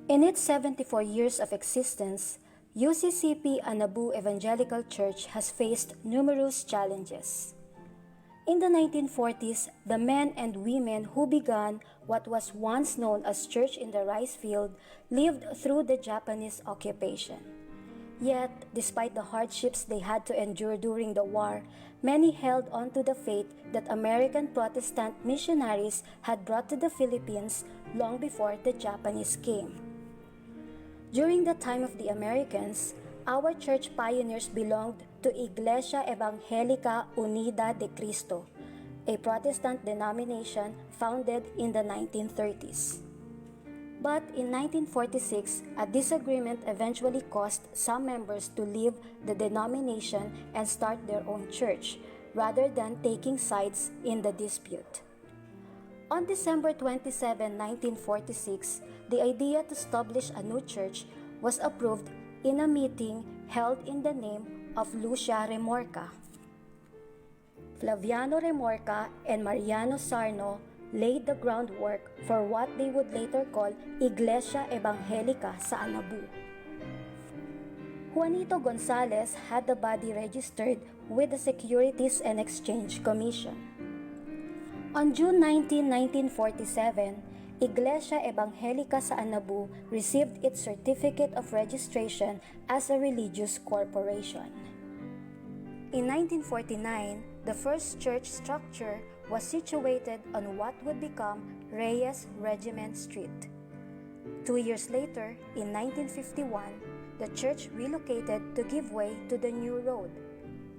In its 74 years of existence, UCCP Anabu Evangelical Church has faced numerous challenges. In the 1940s, the men and women who began what was once known as Church in the Rice Field lived through the Japanese occupation. Yet, despite the hardships they had to endure during the war, many held on to the faith that American Protestant missionaries had brought to the Philippines long before the Japanese came. During the time of the Americans, our church pioneers belonged to Iglesia Evangelica Unida de Cristo, a Protestant denomination founded in the 1930s. But in 1946, a disagreement eventually caused some members to leave the denomination and start their own church, rather than taking sides in the dispute. On December 27, 1946, the idea to establish a new church was approved in a meeting held in the name of Lucia Remorca. Flaviano Remorca and Mariano Sarno laid the groundwork for what they would later call Iglesia Evangelica sa Anabu. Juanito Gonzalez had the body registered with the Securities and Exchange Commission. On June 19, 1947, Iglesia Evangelica sa Anabu received its certificate of registration as a religious corporation. In 1949, the first church structure was situated on what would become Reyes Regiment Street. 2 years later, in 1951, the church relocated to give way to the new road,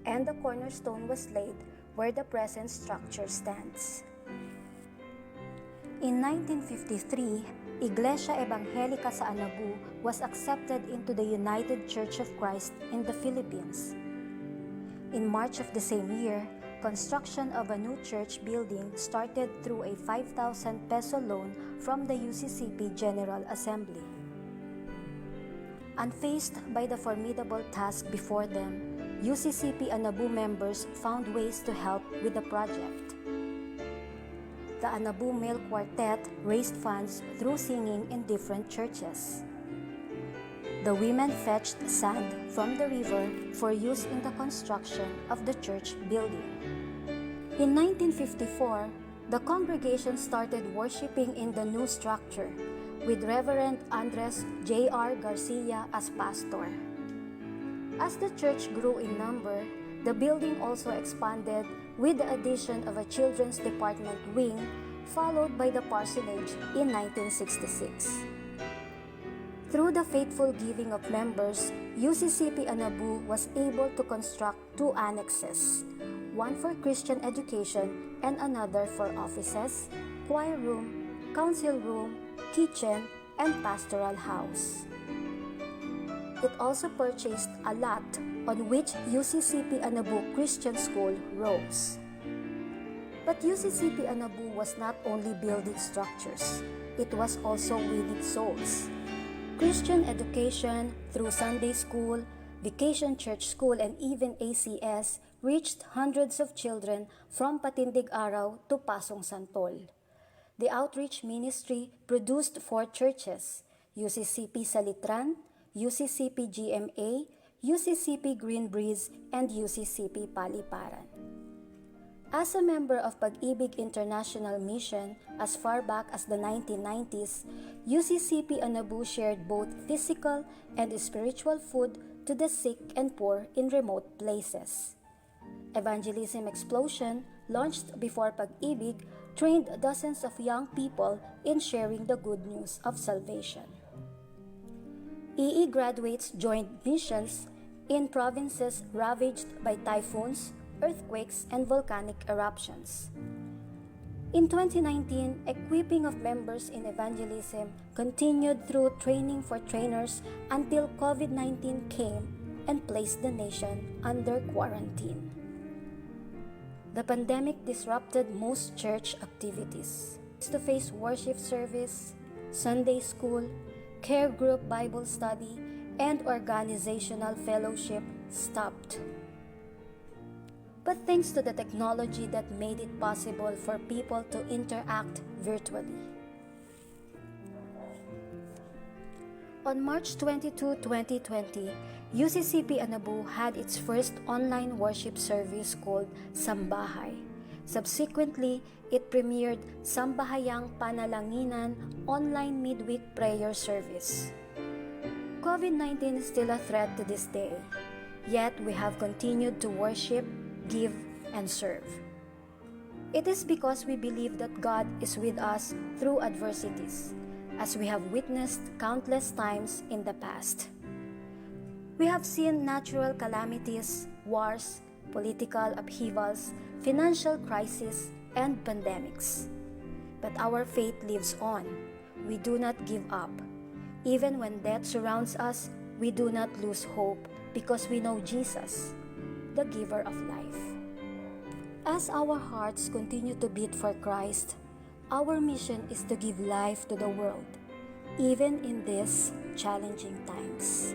and the cornerstone was laid where the present structure stands. In 1953, Iglesia Evangelica sa Anabu was accepted into the United Church of Christ in the Philippines. In March of the same year, construction of a new church building started through a 5,000 peso loan from the UCCP General Assembly. Unfazed by the formidable task before them, UCCP Anabu members found ways to help with the project. The Anabu Male Quartet raised funds through singing in different churches. The women fetched sand from the river for use in the construction of the church building. In 1954, the congregation started worshiping in the new structure, with Reverend Andres J.R. Garcia as pastor. As the church grew in number, the building also expanded with the addition of a children's department wing, followed by the parsonage in 1966. Through the faithful giving of members, UCCP Anabu was able to construct 2 annexes, one for Christian education and another for offices, choir room, council room, kitchen, and pastoral house. It also purchased a lot on which UCCP Anabu Christian School rose. But UCCP Anabu was not only building structures, it was also winning souls. Christian education through Sunday school, Vacation Church School, and even ACS reached hundreds of children from Patindig Araw to Pasong Santol. The outreach ministry produced 4 churches: UCCP Salitran, UCCP GMA, UCCP Green Breeze, and UCCP Paliparan. As a member of Pag-ibig International Mission as far back as the 1990s, UCCP Anabu shared both physical and spiritual food to the sick and poor in remote places. Evangelism Explosion, launched before Pag-ibig, trained dozens of young people in sharing the good news of salvation. graduates joined missions in provinces ravaged by typhoons, earthquakes, and volcanic eruptions. In 2019, equipping of members in evangelism continued through training for trainers until COVID-19 came and placed the nation under quarantine. The pandemic disrupted most church activities. Face-to-face worship service, Sunday school, care group Bible study, and organizational fellowship stopped. But thanks to the technology that made it possible for people to interact virtually. On March 22, 2020, UCCP Anabu had its first online worship service called Sambahay. Subsequently, it premiered Sambahayang Panalanginan online midweek prayer service. COVID-19 is still a threat to this day, yet we have continued to worship, give, and serve. It is because we believe that God is with us through adversities, as we have witnessed countless times in the past. We have seen natural calamities, wars, political upheavals, financial crises, and pandemics. But our faith lives on. We do not give up. Even when death surrounds us, we do not lose hope because we know Jesus, the giver of life. As our hearts continue to beat for Christ, our mission is to give life to the world, even in these challenging times.